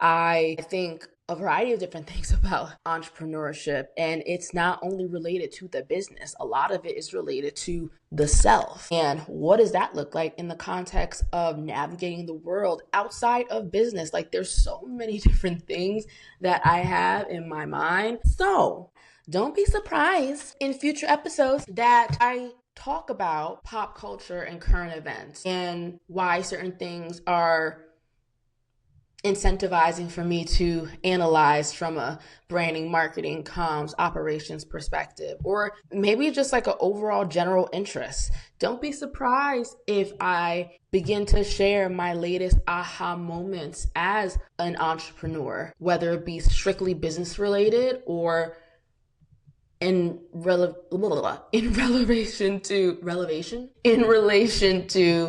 I think a variety of different things about entrepreneurship, and it's not only related to the business. A lot of it is related to the self. And what does that look like in the context of navigating the world outside of business? Like, there's so many different things that I have in my mind. So don't be surprised in future episodes that I talk about pop culture and current events and why certain things are incentivizing for me to analyze from a branding, marketing, comms, operations perspective, or maybe just like an overall general interest. Don't be surprised if I begin to share my latest aha moments as an entrepreneur, whether it be strictly business related or in relation to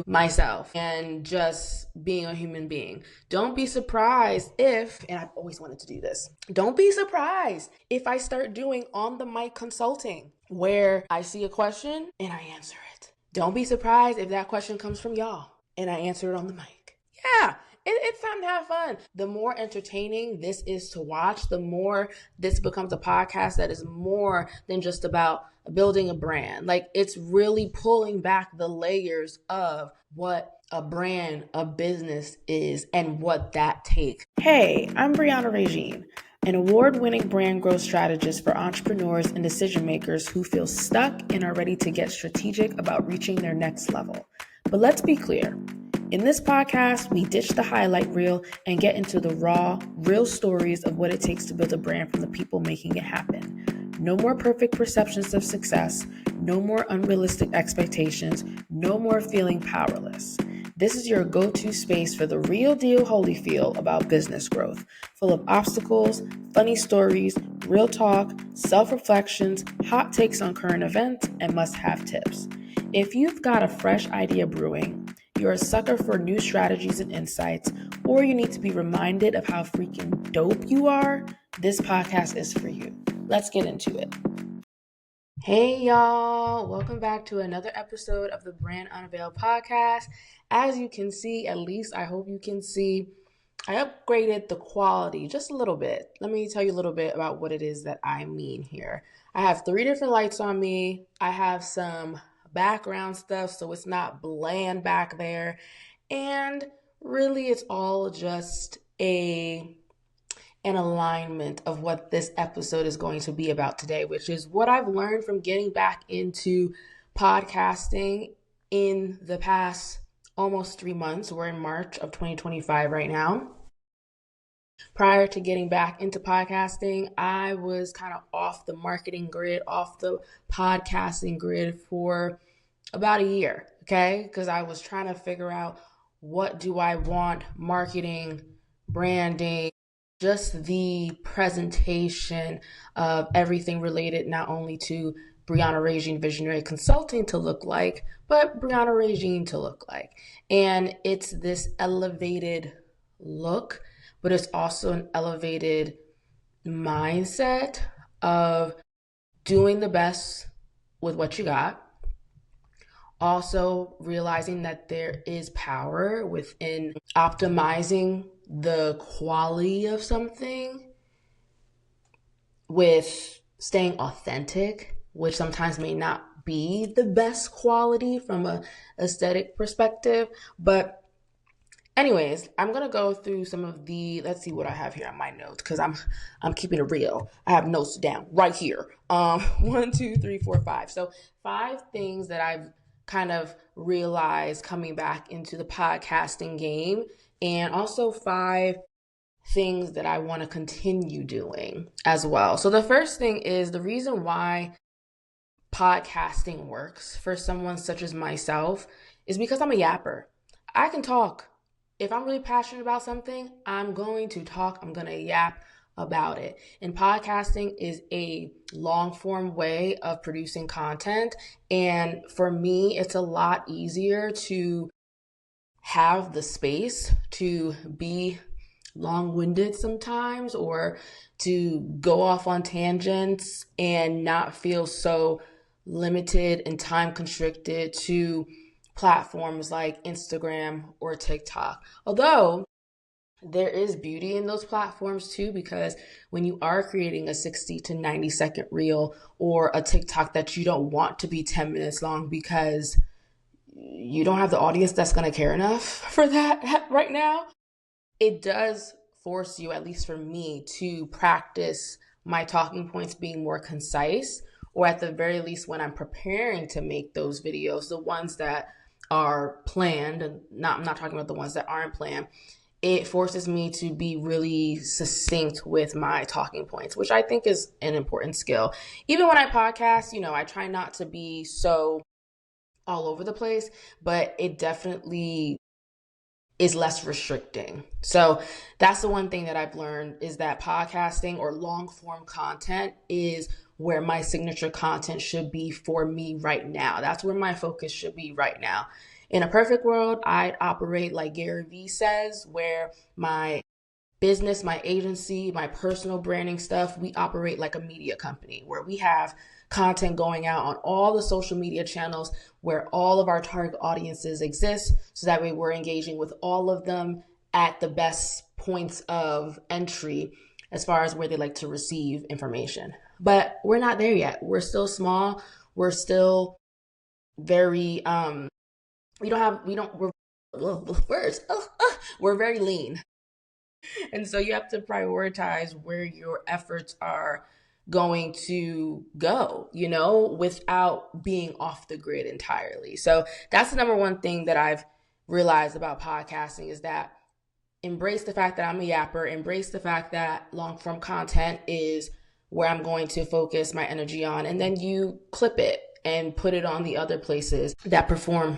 myself and just being a human being. Don't be surprised if, and I've always wanted to do this, don't be surprised if I start doing on the mic consulting where I see a question and I answer it. Don't be surprised if that question comes from y'all and I answer it on the mic. Yeah, it's time to have fun. The more entertaining this is to watch, the more this becomes a podcast that is more than just about building a brand. Like, it's really pulling back the layers of what a brand, a business is, and what that takes. Hey, I'm Brianna Regine, an award-winning brand growth strategist for entrepreneurs and decision makers who feel stuck and are ready to get strategic about reaching their next level. But let's be clear. In this podcast, we ditch the highlight reel and get into the raw, real stories of what it takes to build a brand from the people making it happen. No more perfect perceptions of success, no more unrealistic expectations, no more feeling powerless. This is your go-to space for the real deal Holyfield about business growth, full of obstacles, funny stories, real talk, self-reflections, hot takes on current events, and must-have tips. If you've got a fresh idea brewing, you're a sucker for new strategies and insights, or you need to be reminded of how freaking dope you are, this podcast is for you. Let's get into it. Hey y'all, welcome back to another episode of the Brand Unveiled podcast. As you can see, at least I hope you can see, I upgraded the quality just a little bit. Let me tell you a little bit about what it is that I mean here. I have 3 different lights on me. I have some background stuff so it's not bland back there, and really it's all just an alignment of what this episode is going to be about today, which is what I've learned from getting back into podcasting in the past almost 3 months. We're in March of 2025 right now. Prior to getting back into podcasting, I was kind of off the marketing grid, off the podcasting grid for about a year, okay? Because I was trying to figure out, what do I want, marketing, branding, just the presentation of everything related not only to Brianna Regine Visionary Consulting to look like, but Brianna Regine to look like. And it's this elevated look, but it's also an elevated mindset of doing the best with what you got. Also realizing that there is power within optimizing the quality of something with staying authentic, which sometimes may not be the best quality from an aesthetic perspective, but anyways, I'm gonna go through some of the. Let's see what I have here on my notes because I'm keeping it real. I have notes down right here. 1, 2, 3, 4, 5. So 5 things that I've kind of realized coming back into the podcasting game, and also 5 things that I want to continue doing as well. So the first thing is the reason why podcasting works for someone such as myself is because I'm a yapper. I can talk. If I'm really passionate about something, I'm going to talk, I'm going to yap about it. And podcasting is a long form way of producing content. And for me, it's a lot easier to have the space to be long-winded sometimes, or to go off on tangents and not feel so limited and time constricted to platforms like Instagram or TikTok. Although There is beauty in those platforms too, because when you are creating a 60 to 90-second reel or a TikTok that you don't want to be 10 minutes long because you don't have the audience that's going to care enough for that right now, it does force you, at least for me, to practice my talking points being more concise, or at the very least when I'm preparing to make those videos, the ones that are planned, and I'm not talking about the ones that aren't planned, it forces me to be really succinct with my talking points, which I think is an important skill. Even when I podcast, I try not to be so all over the place, but it definitely is less restricting. So that's the one thing that I've learned, is that podcasting or long form content is where my signature content should be for me right now. That's where my focus should be right now. In a perfect world, I'd operate like Gary Vee says, where my business, my agency, my personal branding stuff, we operate like a media company where we have content going out on all the social media channels where all of our target audiences exist. So that way we're engaging with all of them at the best points of entry as far as where they like to receive information. But we're not there yet. We're still small. We're still very, we're very lean. And so you have to prioritize where your efforts are going to go, without being off the grid entirely. So that's the number one thing that I've realized about podcasting, is that embrace the fact that I'm a yapper, embrace the fact that long form content is where I'm going to focus my energy on, and then you clip it and put it on the other places that prefer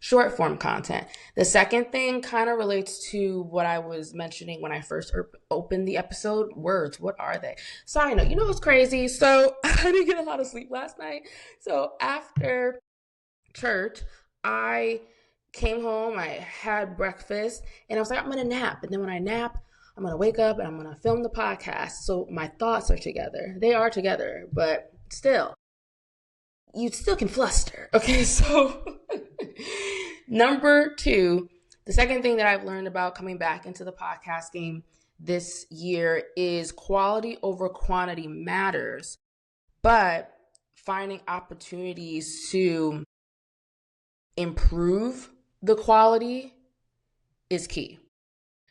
short form content. The second thing kind of relates to what I was mentioning when I first opened the episode. Words, what are they? Side note, what's crazy? So I didn't get a lot of sleep last night. So after church, I came home, I had breakfast, and I was like, I'm going to nap. And then when I nap, I'm going to wake up and I'm going to film the podcast. So my thoughts are together. They are together, but still, you still can fluster. Okay, so number two, the second thing that I've learned about coming back into the podcast game this year is quality over quantity matters, but finding opportunities to improve the quality is key.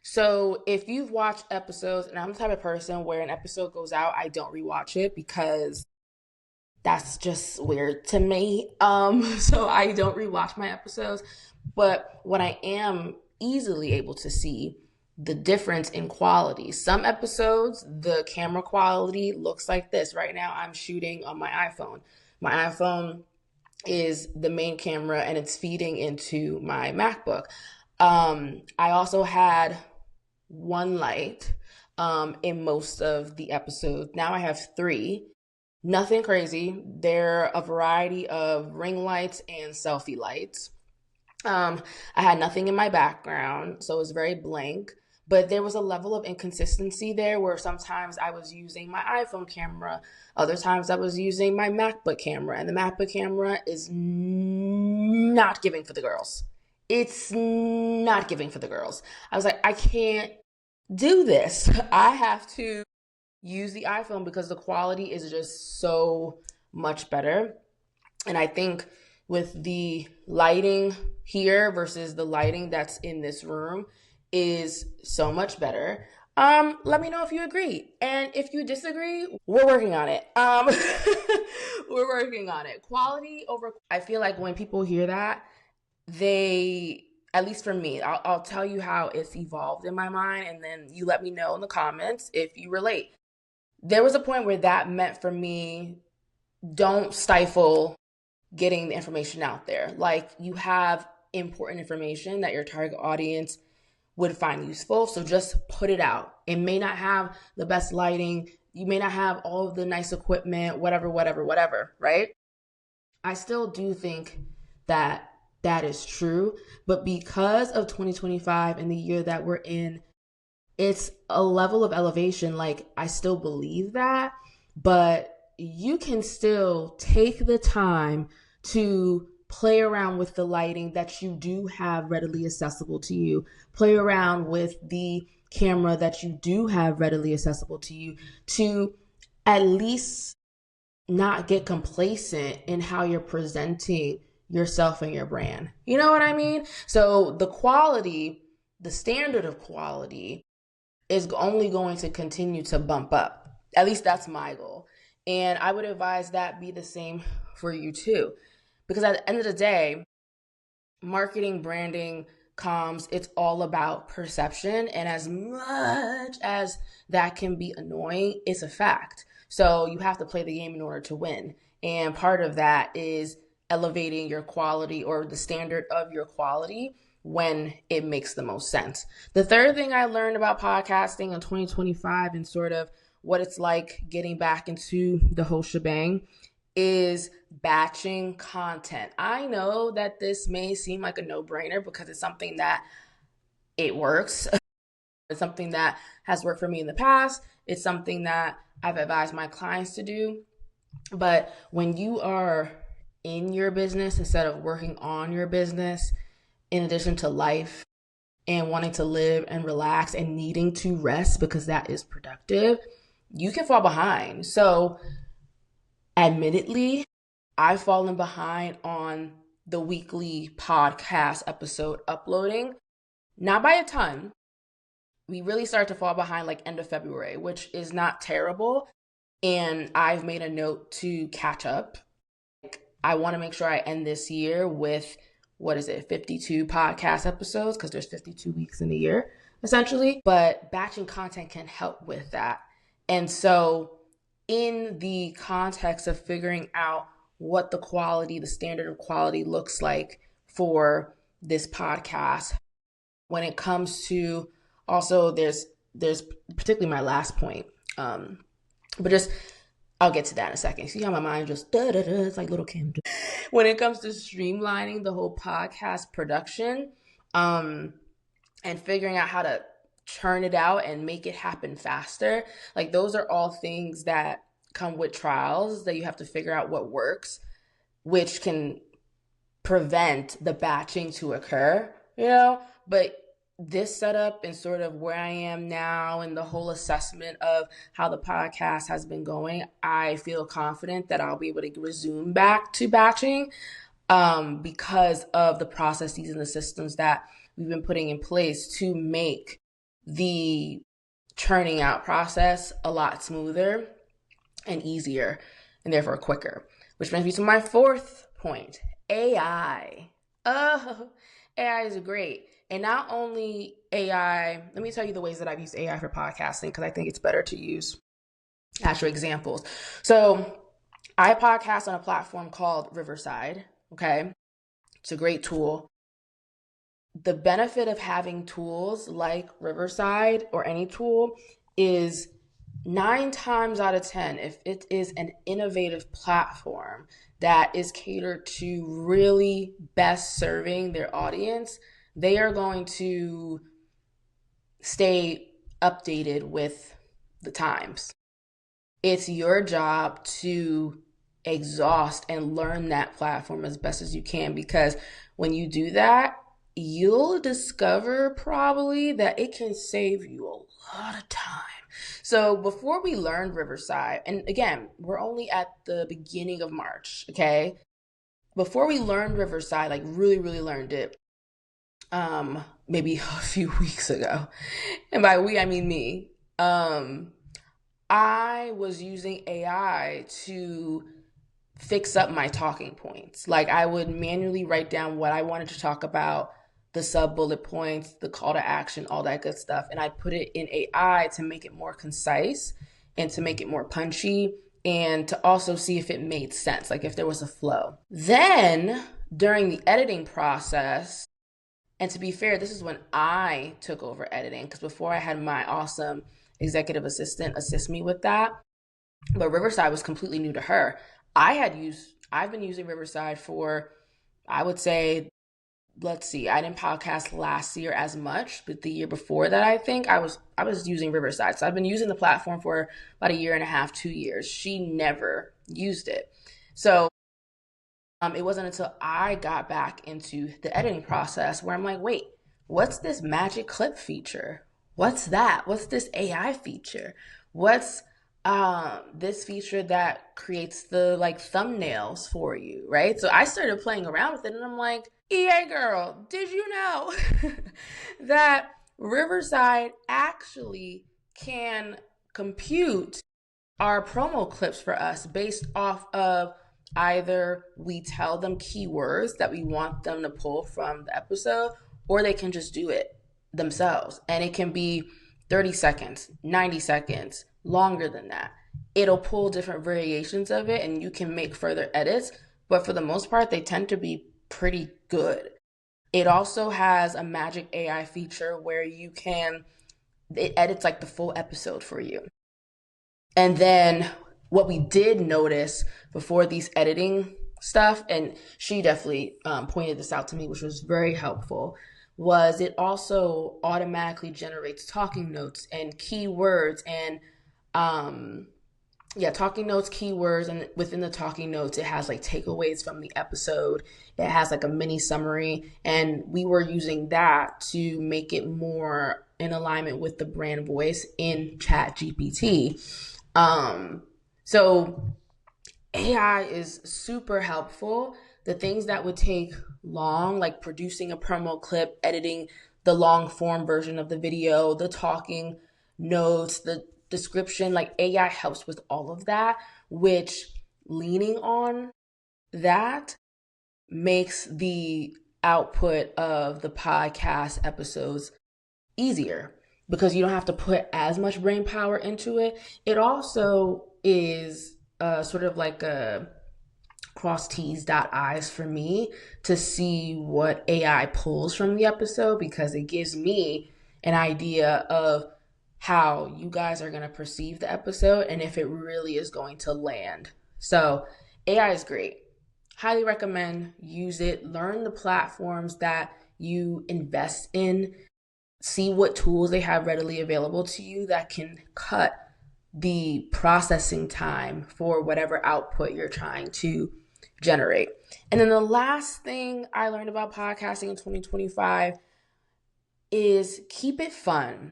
So if you've watched episodes, and I'm the type of person where an episode goes out, I don't rewatch it because that's just weird to me. So I don't rewatch my episodes. But what I am easily able to see the difference in quality. Some episodes, the camera quality looks like this. Right now, I'm shooting on my iPhone. My iPhone is the main camera and it's feeding into my MacBook. I also had one light in most of the episodes. Now I have three. Nothing crazy. They're a variety of ring lights and selfie lights. I had nothing in my background, so it was very blank. But there was a level of inconsistency there where sometimes I was using my iPhone camera, other times I was using my MacBook camera, and the MacBook camera is not giving for the girls. It's not giving for the girls. I was like, I can't do this. I have to use the iPhone because the quality is just so much better. And I think with the lighting here versus the lighting that's in this room is so much better. Let me know if you agree. And if you disagree, we're working on it. We're working on it. Quality over, I feel like when people hear that, they, at least for me, I'll tell you how it's evolved in my mind, and then you let me know in the comments if you relate. There was a point where that meant for me, don't stifle getting the information out there. Like, you have important information that your target audience would find useful, so just put it out. It may not have the best lighting, you may not have all of the nice equipment, whatever, right? I still do think that that is true, but because of 2025 and the year that we're in, it's a level of elevation. Like, I still believe that, but you can still take the time to play around with the lighting that you do have readily accessible to you. Play around with the camera that you do have readily accessible to you to at least not get complacent in how you're presenting yourself and your brand. You know what I mean? So the quality, the standard of quality is only going to continue to bump up. At least that's my goal. And I would advise that be the same for you too. Because at the end of the day, marketing, branding, comms, it's all about perception. And as much as that can be annoying, it's a fact. So you have to play the game in order to win. And part of that is elevating your quality or the standard of your quality when it makes the most sense. The third thing I learned about podcasting in 2025 and sort of what it's like getting back into the whole shebang is batching content. I know that this may seem like a no-brainer because it's something that it works. It's something that has worked for me in the past. It's something that I've advised my clients to do. But when you are in your business instead of working on your business, in addition to life and wanting to live and relax and needing to rest because that is productive, you can fall behind. So admittedly, I've fallen behind on the weekly podcast episode uploading, not by a ton. We really start to fall behind like end of February, which is not terrible. And I've made a note to catch up. I want to make sure I end this year with, 52 podcast episodes, because there's 52 weeks in a year, essentially. But batching content can help with that. And so in the context of figuring out what the quality, the standard of quality looks like for this podcast, when it comes to also there's particularly my last point, but just I'll get to that in a second. See how my mind just it's like little Kim. When it comes to streamlining the whole podcast production, and figuring out how to churn it out and make it happen faster, like those are all things that come with trials that you have to figure out what works, which can prevent the batching to occur, but this setup and sort of where I am now and the whole assessment of how the podcast has been going, I feel confident that I'll be able to resume back to batching because of the processes and the systems that we've been putting in place to make the churning out process a lot smoother and easier and therefore quicker. Which brings me to my fourth point, AI. Oh, AI is great. And not only AI, let me tell you the ways that I've used AI for podcasting because I think it's better to use actual examples. So I podcast on a platform called Riverside, okay? It's a great tool. The benefit of having tools like Riverside or any tool is 9 times out of 10, if it is an innovative platform that is catered to really best serving their audience, they are going to stay updated with the times. It's your job to exhaust and learn that platform as best as you can, because when you do that, you'll discover probably that it can save you a lot of time. So before we learned Riverside, and again, we're only at the beginning of March, okay? Before we learned Riverside, like really, really learned it, maybe a few weeks ago. And by we, I mean me. I was using AI to fix up my talking points. Like I would manually write down what I wanted to talk about, the sub bullet points, the call to action, all that good stuff. And I'd put it in AI to make it more concise and to make it more punchy and to also see if it made sense, like if there was a flow. Then during the editing process, and to be fair, this is when I took over editing, because before I had my awesome executive assistant assist me with that. But Riverside was completely new to her. I've been using Riverside for, I would say, I didn't podcast last year as much, but the year before that, I think I was using Riverside. So I've been using the platform for about 1.5 years, 2 years. She never used it. So It wasn't until I got back into the editing process where I'm like, wait, what's this magic clip feature? What's that? What's this AI feature? What's this feature that creates the like thumbnails for you, right? So I started playing around with it and I'm like, EA girl, did you know that Riverside actually can compute our promo clips for us based off of either we tell them keywords that we want them to pull from the episode, or they can just do it themselves. And it can be 30 seconds, 90 seconds, longer than that. It'll pull different variations of it and you can make further edits. But for the most part, they tend to be pretty good. It also has a magic AI feature where it edits like the full episode for you. And then what we did notice before these editing stuff, and she definitely pointed this out to me, which was very helpful, was it also automatically generates talking notes and keywords and talking notes, keywords, and within the talking notes, it has like takeaways from the episode. It has like a mini summary, and we were using that to make it more in alignment with the brand voice in Chat GPT. So AI is super helpful. The things that would take long, like producing a promo clip, editing the long form version of the video, the talking notes, the description, like AI helps with all of that, which leaning on that makes the output of the podcast episodes easier because you don't have to put as much brain power into it. It also is sort of like a cross T's dot I's for me to see what AI pulls from the episode because it gives me an idea of how you guys are going to perceive the episode and if it really is going to land. So AI is great. Highly recommend, use it, learn the platforms that you invest in, see what tools they have readily available to you that can cut the processing time for whatever output you're trying to generate. And then the last thing I learned about podcasting in 2025 is keep it fun.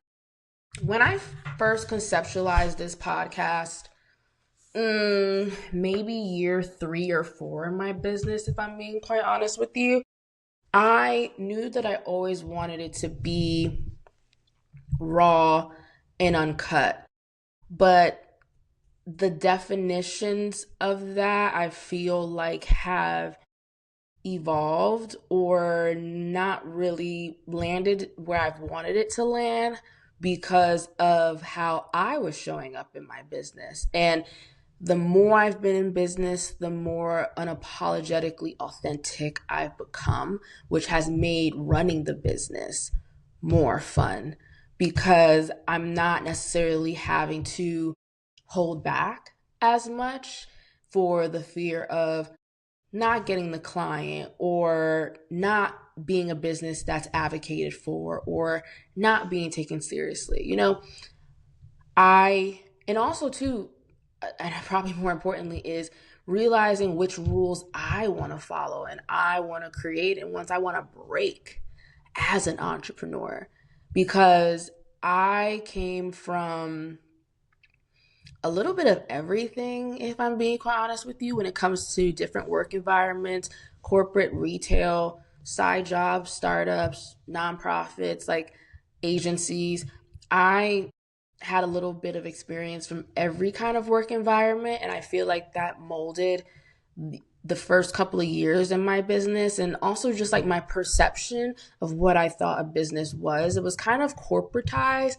When I first conceptualized this podcast, maybe year 3 or 4 in my business, if I'm being quite honest with you, I knew that I always wanted it to be raw and uncut. But the definitions of that, I feel like, have evolved or not really landed where I've wanted it to land because of how I was showing up in my business. And the more I've been in business, the more unapologetically authentic I've become, which has made running the business more fun because I'm not necessarily having to hold back as much for the fear of not getting the client or not being a business that's advocated for or not being taken seriously. And also too, and probably more importantly, is realizing which rules I want to follow and I want to create and ones I want to break as an entrepreneur. Because I came from a little bit of everything, if I'm being quite honest with you, when it comes to different work environments, corporate, retail, side jobs, startups, nonprofits, like agencies. I had a little bit of experience from every kind of work environment, and I feel like that molded the first couple of years in my business and also just like my perception of what I thought a business was. It was kind of corporatized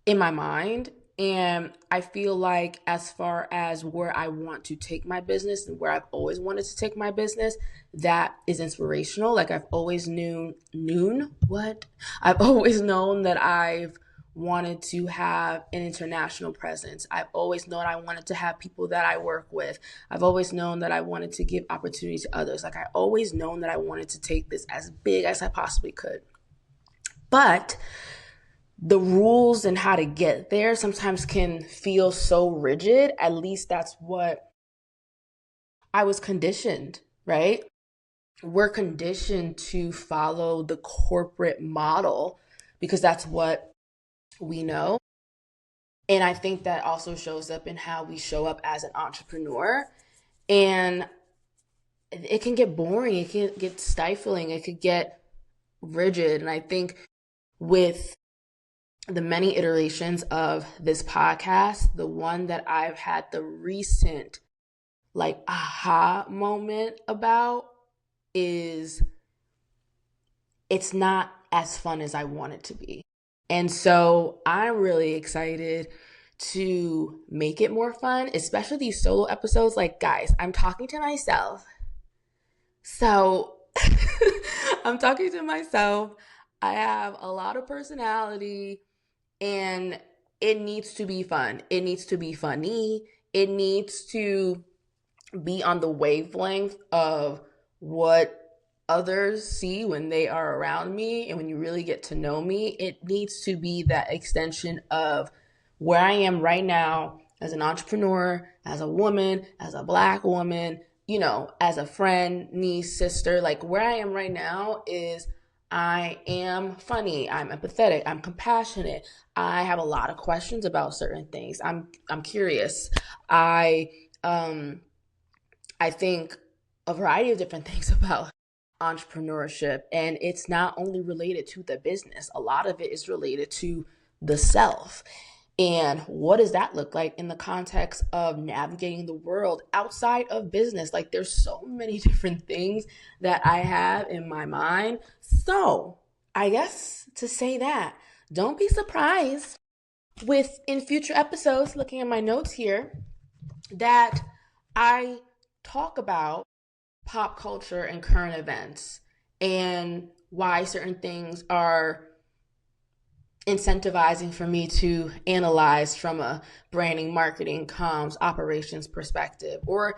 in my mind. And I feel like as far as where I want to take my business and where I've always wanted to take my business, that is inspirational. Like I've always I've always known that I've wanted to have an international presence. I've always known I wanted to have people that I work with. I've always known that I wanted to give opportunity to others. Like I always known that I wanted to take this as big as I possibly could. But the rules and how to get there sometimes can feel so rigid. At least that's what I was conditioned right? We're conditioned to follow the corporate model because that's what we know. And I think that also shows up in how we show up as an entrepreneur. And it can get boring, it can get stifling, it could get rigid. And I think with the many iterations of this podcast, the one that I've had the recent like aha moment about is it's not as fun as I want it to be. And so I'm really excited to make it more fun, especially these solo episodes. Like, guys, I'm talking to myself. So I'm talking to myself. I have a lot of personality and it needs to be fun. It needs to be funny. It needs to be on the wavelength of what others see when they are around me. And when you really get to know me, it needs to be that extension of where I am right now as an entrepreneur, as a woman, as a Black woman, you know, as a friend, niece, sister. Like where I am right now is I am funny, I'm empathetic, I'm compassionate. I have a lot of questions about certain things. I'm curious. I think a variety of different things about entrepreneurship. And it's not only related to the business, a lot of it is related to the self. And what does that look like in the context of navigating the world outside of business? Like there's so many different things that I have in my mind. So I guess to say that, don't be surprised with in future episodes, looking at my notes here, that I talk about pop culture and current events and why certain things are incentivizing for me to analyze from a branding, marketing, comms, operations perspective, or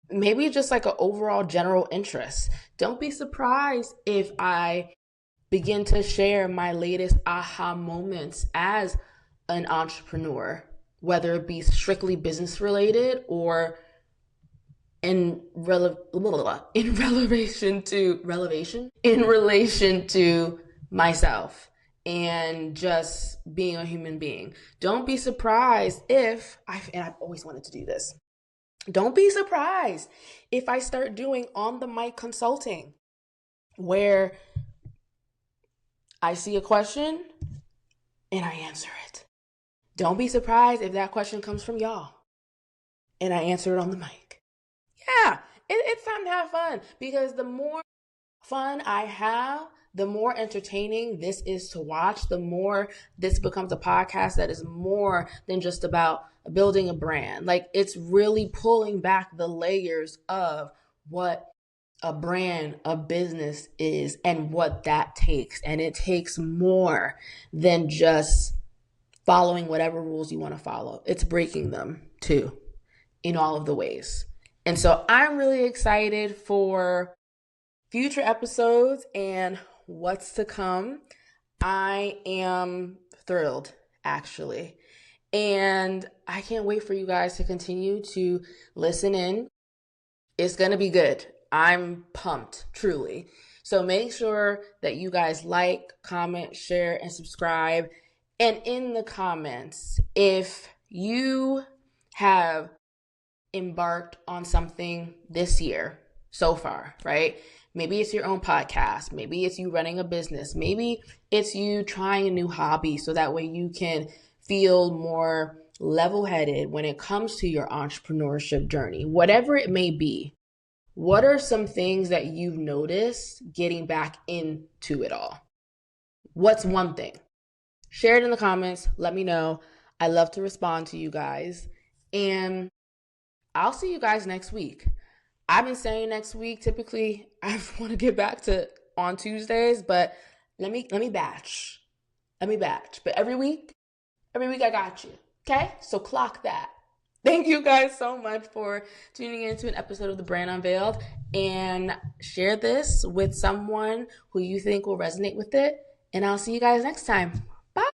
maybe just like an overall general interest. Don't be surprised if I begin to share my latest aha moments as an entrepreneur, whether it be strictly business related or in relation to myself and just being a human being. Don't be surprised if I've always wanted to do this. Don't be surprised if I start doing on the mic consulting where I see a question and I answer it. Don't be surprised if that question comes from y'all and I answer it on the mic. Yeah, it's time to have fun because the more fun I have, the more entertaining this is to watch, the more this becomes a podcast that is more than just about building a brand. Like it's really pulling back the layers of what a brand, a business is and what that takes. And it takes more than just following whatever rules you want to follow. It's breaking them too in all of the ways. And so I'm really excited for future episodes and what's to come. I am thrilled, actually. And I can't wait for you guys to continue to listen in. It's going to be good. I'm pumped, truly. So make sure that you guys like, comment, share, and subscribe. And in the comments, if you have embarked on something this year so far, right? Maybe it's your own podcast. Maybe it's you running a business. Maybe it's you trying a new hobby so that way you can feel more level-headed when it comes to your entrepreneurship journey. Whatever it may be, what are some things that you've noticed getting back into it all? What's one thing? Share it in the comments. Let me know. I love to respond to you guys. And I'll see you guys next week. I've been saying next week. Typically, I want to get back to on Tuesdays, but let me batch. But every week I got you. Okay? So clock that. Thank you guys so much for tuning into an episode of The Brand Unveiled, and share this with someone who you think will resonate with it. And I'll see you guys next time.